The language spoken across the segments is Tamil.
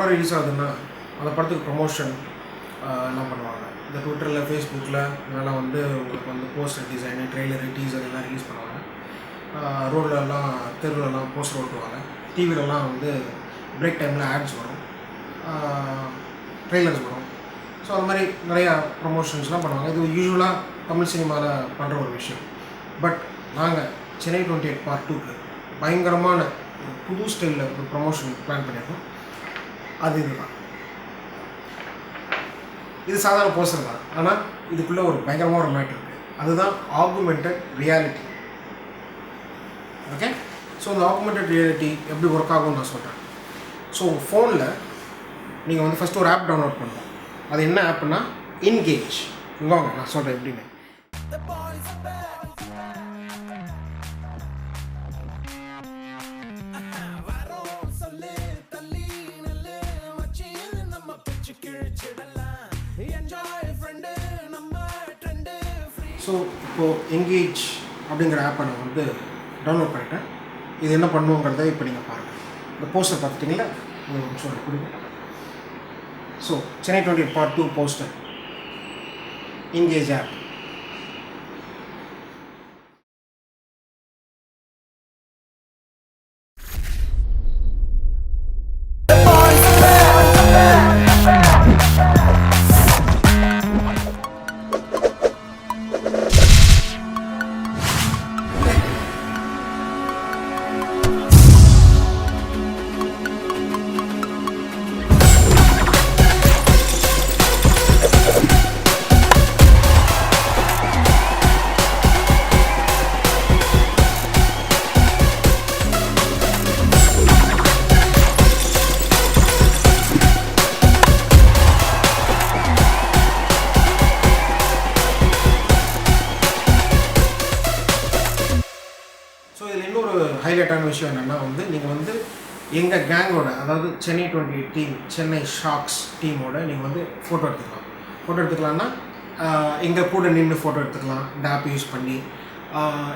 படம் ரிலீஸ் ஆகுதுன்னா அந்த படத்துக்கு ப்ரொமோஷன் எல்லாம் பண்ணுவாங்க. இந்த ட்விட்டரில், ஃபேஸ்புக்கில் இதெல்லாம் வந்து உங்களுக்கு வந்து போஸ்டர் டிசைனு, ட்ரெய்லரு, டீசர் எல்லாம் ரிலீஸ் பண்ணுவாங்க. ரோட்லலாம், தெருவிலலாம் போஸ்டர் ஓட்டுவாங்க. டிவிலலாம் வந்து பிரேக் டைமில் ஆட்ஸ் வரும், ட்ரெய்லர்ஸ் வரும். ஸோ அது மாதிரி நிறையா ப்ரொமோஷன்ஸ்லாம் பண்ணுவாங்க. இது யூஸ்வலாக தமிழ் சினிமாவில் பண்ணுற ஒரு விஷயம். பட் நாங்கள் சென்னை 28 Part 2க்கு பயங்கரமான ஒரு புது ஸ்டைலில் ஒரு ப்ரொமோஷன் பிளான் பண்ணியிருக்கோம். அது இதுதான். இது சாதாரண போஸ்டர் தான், ஆனால் இதுக்குள்ளே ஒரு பயங்கரமாக ஒரு மேட்டர் இருக்குது. அதுதான் ஆகுமெண்டட் ரியாலிட்டி. ஓகே, ஸோ இந்த ஆகுமெண்டட் ரியாலிட்டி எப்படி ஒர்க் ஆகும்னு நான் சொல்கிறேன். ஸோ ஃபோனில் நீங்கள் வந்து ஃபஸ்ட்டு ஒரு ஆப் டவுன்லோட் பண்ணணும். அது என்ன ஆப்னா என்கேஜ். வாங்க நான் சொல்கிறேன் எப்படின்னு. ஸோ இப்போது என்கேஜ் அப்படிங்கிற ஆப்பை நான் வந்து டவுன்லோட் பண்ணிட்டேன். இது என்ன பண்ணுங்கிறத இப்போ நீங்கள் பாருங்கள். இந்த போஸ்டர் பார்த்துட்டிங்களா? சொல்கிறேன் கொடுங்க. So Chennai 28 Part 2 poster, engage ஆப். ஸோ இதில் இன்னொரு ஹைலைட்டான விஷயம் என்னென்னா வந்து நீங்கள் வந்து எங்கள் கேங்கோட, அதாவது சென்னை 28 டீம், சென்னை ஷாக்ஸ் டீமோட நீங்கள் வந்து ஃபோட்டோ எடுத்துக்கலாம். ஃபோட்டோ எடுத்துக்கலாம்னா எங்கள் கூட நின்று ஃபோட்டோ எடுத்துக்கலாம் இந்த ஆப் யூஸ் பண்ணி.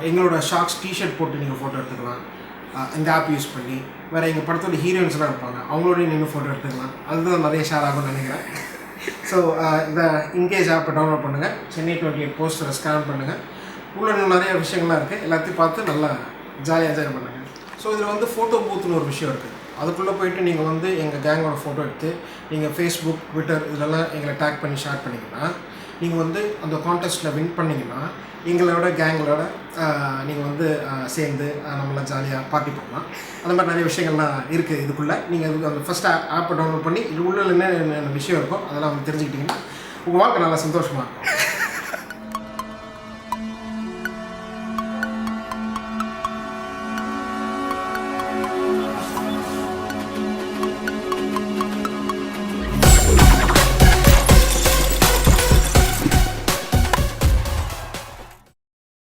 எங்களோட ஷாக்ஸ் டிஷர்ட் போட்டு நீங்கள் ஃபோட்டோ எடுத்துக்கலாம் இந்த ஆப் யூஸ் பண்ணி. வேறு எங்கள் படத்தோட ஹீரோயின்ஸ்லாம் இருப்பாங்க, அவங்களோடய நின்று ஃபோட்டோ எடுத்துக்கலாம். அதுதான் நிறைய ஷேர் ஆகும்னு நினைக்கிறேன். ஸோ இந்த என்கேஜ் ஆப்பை டவுன்லோட் பண்ணுங்கள், சென்னை 28 போஸ்டரை ஸ்கேன் பண்ணுங்கள். உள்ள இன்னும் நிறைய விஷயங்கள்லாம் இருக்குது, எல்லாத்தையும் பார்த்து நல்லா ஜாலியாக என்ஜாய் பண்ணுங்கள். ஸோ இதில் வந்து ஃபோட்டோ பூத்துன்னு ஒரு விஷயம் இருக்குது. அதுக்குள்ளே போய்ட்டு நீங்கள் வந்து எங்கள் கேங்கோட ஃபோட்டோ எடுத்து நீங்கள் ஃபேஸ்புக், ட்விட்டர் இதெல்லாம் எங்களை டேக் பண்ணி ஷேர் பண்ணிங்கன்னா, நீங்கள் வந்து அந்த கான்டெஸ்ட்டில் வின் பண்ணிங்கன்னா எங்களோட கேங்களோட நீங்கள் வந்து சேர்ந்து நம்மளாம் ஜாலியாக பார்ட்டி பண்ணலாம். அந்த மாதிரி நிறைய விஷயங்கள்லாம் இருக்குது இதுக்குள்ளே. நீங்கள் அதுக்கு அந்த ஃபஸ்ட் ஆப்பை டவுன்லோட் பண்ணி இது உள்ள என்ன விஷயம் இருக்கோ அதெல்லாம் வந்து தெரிஞ்சுக்கிட்டிங்கன்னா உங்கள் வாழ்க்கை நல்லா சந்தோஷமாக இருக்கும்.